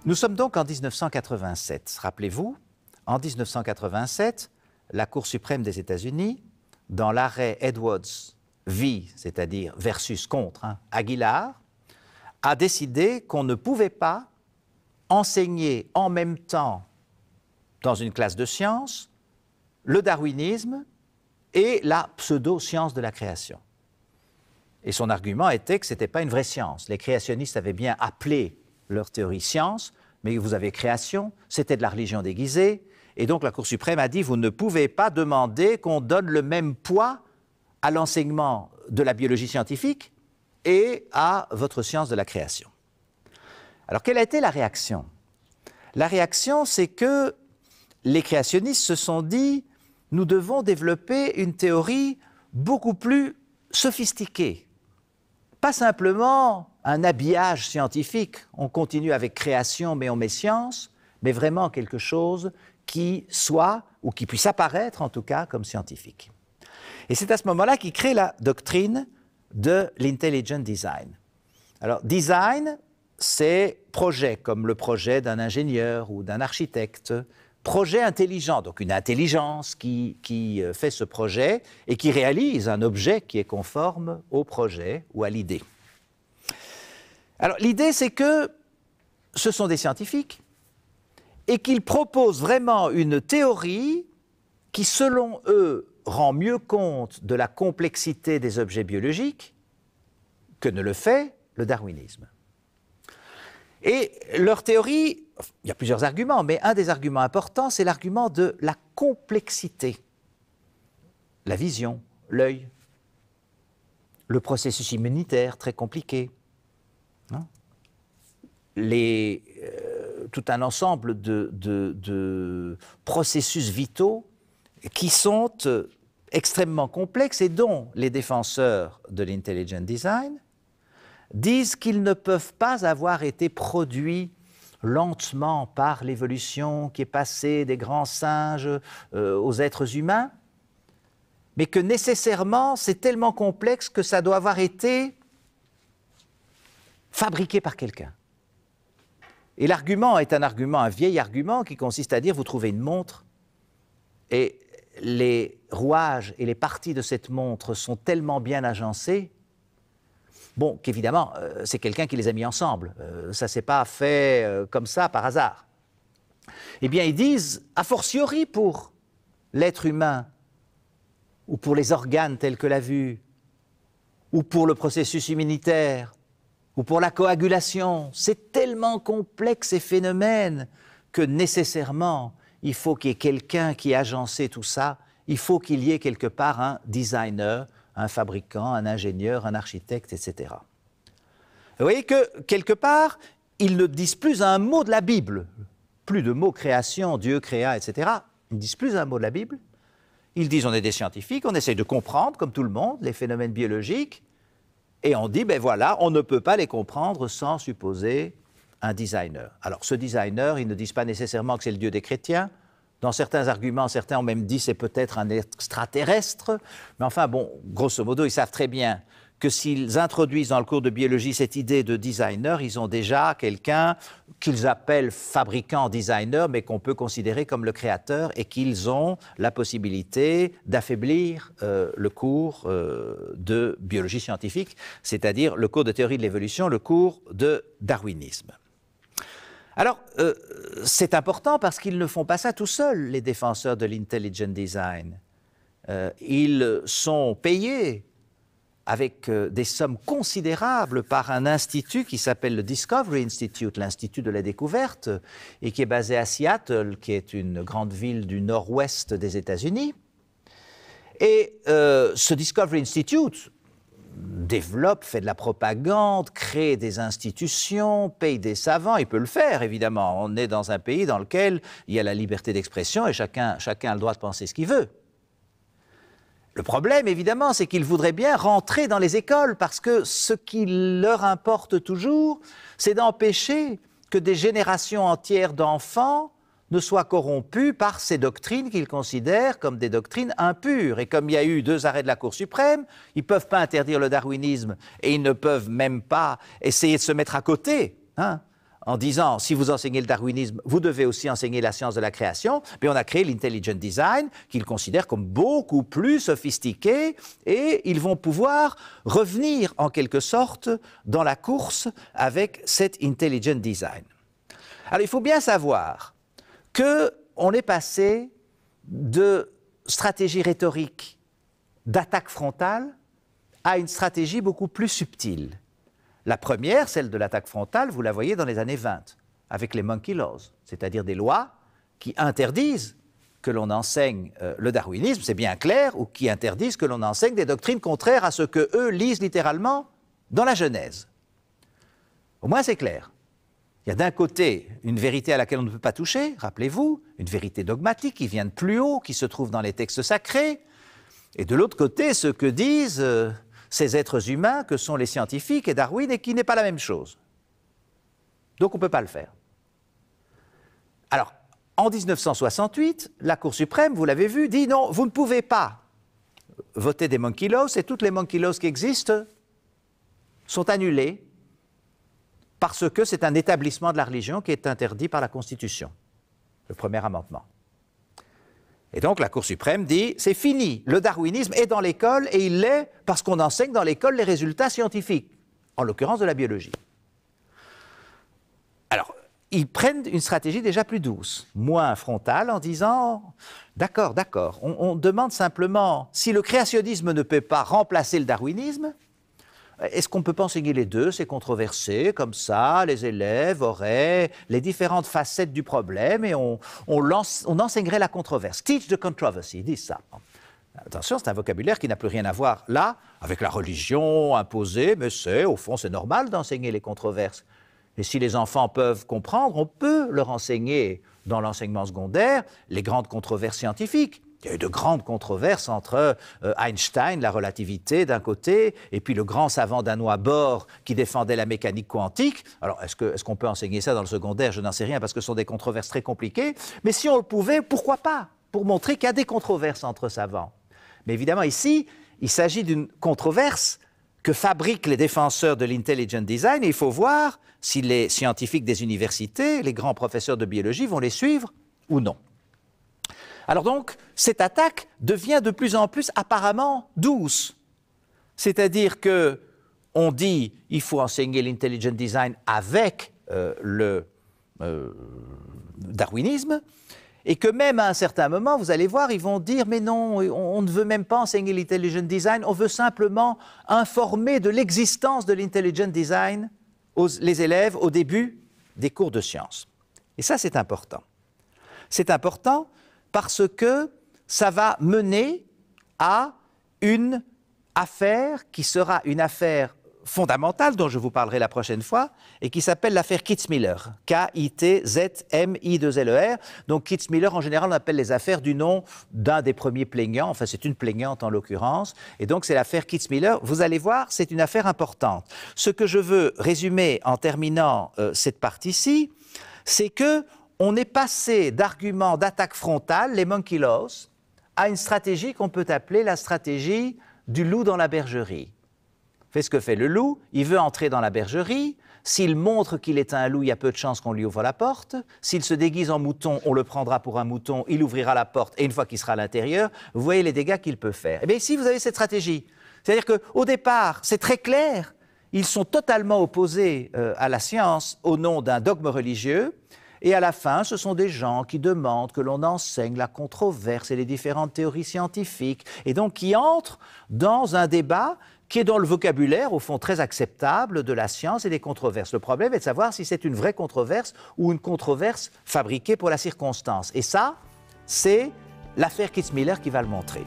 Nous sommes donc en 1987. Rappelez-vous, en 1987, la Cour suprême des États-Unis, dans l'arrêt Edwards v, c'est-à-dire versus contre Aguilar, a décidé qu'on ne pouvait pas enseigner en même temps dans une classe de sciences le darwinisme et la pseudo-science de la création. Et son argument était que ce n'était pas une vraie science. Les créationnistes avaient bien appelé leur théorie science, mais vous avez création, c'était de la religion déguisée, et donc la Cour suprême a dit vous ne pouvez pas demander qu'on donne le même poids à l'enseignement de la biologie scientifique et à votre science de la création. Alors quelle a été la réaction? La réaction, c'est que les créationnistes se sont dit nous devons développer une théorie beaucoup plus sophistiquée. Pas simplement un habillage scientifique, on continue avec création mais on met science, mais vraiment quelque chose qui soit, ou qui puisse apparaître en tout cas comme scientifique. Et c'est à ce moment-là qu'il crée la doctrine de l'intelligent design. Alors design, c'est projet, comme le projet d'un ingénieur ou d'un architecte, projet intelligent, donc une intelligence qui fait ce projet et qui réalise un objet qui est conforme au projet ou à l'idée. Alors l'idée, c'est que ce sont des scientifiques et qu'ils proposent vraiment une théorie qui, selon eux, rend mieux compte de la complexité des objets biologiques que ne le fait le darwinisme. Et leur théorie, il y a plusieurs arguments, mais un des arguments importants, c'est l'argument de la complexité. La vision, l'œil, le processus immunitaire très compliqué, tout un ensemble de processus vitaux qui sont extrêmement complexes et dont les défenseurs de l'intelligent design disent qu'ils ne peuvent pas avoir été produits lentement par l'évolution qui est passée des grands singes aux êtres humains, mais que nécessairement c'est tellement complexe que ça doit avoir été fabriqué par quelqu'un. Et l'argument est un vieil argument qui consiste à dire vous trouvez une montre et les rouages et les parties de cette montre sont tellement bien agencées bon, qu'évidemment, c'est quelqu'un qui les a mis ensemble. Ça ne s'est pas fait comme ça, par hasard. Eh bien, ils disent, a fortiori pour l'être humain, ou pour les organes tels que la vue, ou pour le processus immunitaire, ou pour la coagulation, c'est tellement complexe ces phénomènes que nécessairement, il faut qu'il y ait quelqu'un qui ait agencé tout ça, il faut qu'il y ait quelque part un designer, un fabricant, un ingénieur, un architecte, etc. Vous voyez que, quelque part, ils ne disent plus un mot de la Bible, plus de mots création, Dieu créa, etc. Ils ne disent plus un mot de la Bible. Ils disent on est des scientifiques, on essaye de comprendre, comme tout le monde, les phénomènes biologiques, et on dit, ben voilà, on ne peut pas les comprendre sans supposer un designer. Alors, ce designer, ils ne disent pas nécessairement que c'est le Dieu des chrétiens. Dans certains arguments, certains ont même dit c'est peut-être un extraterrestre. Mais enfin, bon, grosso modo, ils savent très bien que s'ils introduisent dans le cours de biologie cette idée de designer, ils ont déjà quelqu'un qu'ils appellent fabricant designer, mais qu'on peut considérer comme le créateur, et qu'ils ont la possibilité d'affaiblir le cours de biologie scientifique, c'est-à-dire le cours de théorie de l'évolution, le cours de darwinisme. Alors, c'est important parce qu'ils ne font pas ça tout seuls, les défenseurs de l'intelligent design. Ils sont payés avec des sommes considérables par un institut qui s'appelle le Discovery Institute, l'Institut de la découverte, et qui est basé à Seattle, qui est une grande ville du nord-ouest des États-Unis. Et ce Discovery Institute développe, fait de la propagande, crée des institutions, paye des savants, il peut le faire évidemment. On est dans un pays dans lequel il y a la liberté d'expression et chacun a le droit de penser ce qu'il veut. Le problème évidemment, c'est qu'ils voudraient bien rentrer dans les écoles parce que ce qui leur importe toujours, c'est d'empêcher que des générations entières d'enfants ne soient corrompus par ces doctrines qu'ils considèrent comme des doctrines impures. Et comme il y a eu 2 arrêts de la Cour suprême, ils ne peuvent pas interdire le darwinisme et ils ne peuvent même pas essayer de se mettre à côté en disant, si vous enseignez le darwinisme, vous devez aussi enseigner la science de la création, mais on a créé l'intelligent design, qu'ils considèrent comme beaucoup plus sophistiqué, et ils vont pouvoir revenir en quelque sorte dans la course avec cet intelligent design. Alors il faut bien savoir qu'on est passé de stratégie rhétorique d'attaque frontale à une stratégie beaucoup plus subtile. La première, celle de l'attaque frontale, vous la voyez dans les années 20, avec les monkey laws, c'est-à-dire des lois qui interdisent que l'on enseigne le darwinisme, c'est bien clair, ou qui interdisent que l'on enseigne des doctrines contraires à ce que eux lisent littéralement dans la Genèse. Au moins c'est clair. Il y a d'un côté une vérité à laquelle on ne peut pas toucher, rappelez-vous, une vérité dogmatique qui vient de plus haut, qui se trouve dans les textes sacrés, et de l'autre côté ce que disent ces êtres humains que sont les scientifiques et Darwin, et qui n'est pas la même chose. Donc on ne peut pas le faire. Alors, en 1968, la Cour suprême, vous l'avez vu, dit non, vous ne pouvez pas voter des monkey laws, et toutes les monkey laws qui existent sont annulées parce que c'est un établissement de la religion qui est interdit par la Constitution, le premier amendement. Et donc la Cour suprême dit, c'est fini, le darwinisme est dans l'école et il l'est parce qu'on enseigne dans l'école les résultats scientifiques, en l'occurrence de la biologie. Alors, ils prennent une stratégie déjà plus douce, moins frontale, en disant, d'accord, on demande simplement, si le créationnisme ne peut pas remplacer le darwinisme, est-ce qu'on ne peut pas enseigner les deux? C'est controversé, comme ça, les élèves auraient les différentes facettes du problème et on enseignerait la controverse. Teach the controversy, ils disent ça. Attention, c'est un vocabulaire qui n'a plus rien à voir, là, avec la religion imposée, mais au fond, c'est normal d'enseigner les controverses. Et si les enfants peuvent comprendre, on peut leur enseigner, dans l'enseignement secondaire, les grandes controverses scientifiques. Il y a eu de grandes controverses entre Einstein, la relativité d'un côté, et puis le grand savant danois Bohr qui défendait la mécanique quantique. Alors, est-ce qu'on peut enseigner ça dans le secondaire? Je n'en sais rien parce que ce sont des controverses très compliquées. Mais si on le pouvait, pourquoi pas? Pour montrer qu'il y a des controverses entre savants. Mais évidemment, ici, il s'agit d'une controverse que fabriquent les défenseurs de l'intelligent design. Et il faut voir si les scientifiques des universités, les grands professeurs de biologie vont les suivre ou non. Alors donc, cette attaque devient de plus en plus apparemment douce. C'est-à-dire qu'on dit qu'il faut enseigner l'intelligent design avec le darwinisme, et que même à un certain moment, vous allez voir, ils vont dire « mais non, on ne veut même pas enseigner l'intelligent design, on veut simplement informer de l'existence de l'intelligent design les élèves au début des cours de sciences ». Et ça, c'est important. C'est important parce que ça va mener à une affaire qui sera une affaire fondamentale dont je vous parlerai la prochaine fois et qui s'appelle l'affaire Kitzmiller, K-I-T-Z-M-I-2-L-E-R. Donc Kitzmiller, en général, on appelle les affaires du nom d'un des premiers plaignants, enfin c'est une plaignante en l'occurrence, et donc c'est l'affaire Kitzmiller. Vous allez voir, c'est une affaire importante. Ce que je veux résumer en terminant cette partie-ci, c'est que on est passé d'arguments d'attaque frontale, les monkey laws, à une stratégie qu'on peut appeler la stratégie du loup dans la bergerie. Fait ce que fait le loup, il veut entrer dans la bergerie, s'il montre qu'il est un loup, il y a peu de chances qu'on lui ouvre la porte, s'il se déguise en mouton, on le prendra pour un mouton, il ouvrira la porte, et une fois qu'il sera à l'intérieur, vous voyez les dégâts qu'il peut faire. Et bien ici, vous avez cette stratégie. C'est-à-dire qu'au départ, c'est très clair, ils sont totalement opposés à la science au nom d'un dogme religieux, et à la fin, ce sont des gens qui demandent que l'on enseigne la controverse et les différentes théories scientifiques, et donc qui entrent dans un débat qui est dans le vocabulaire, au fond, très acceptable de la science et des controverses. Le problème est de savoir si c'est une vraie controverse ou une controverse fabriquée pour la circonstance. Et ça, c'est l'affaire Kitzmiller qui va le montrer.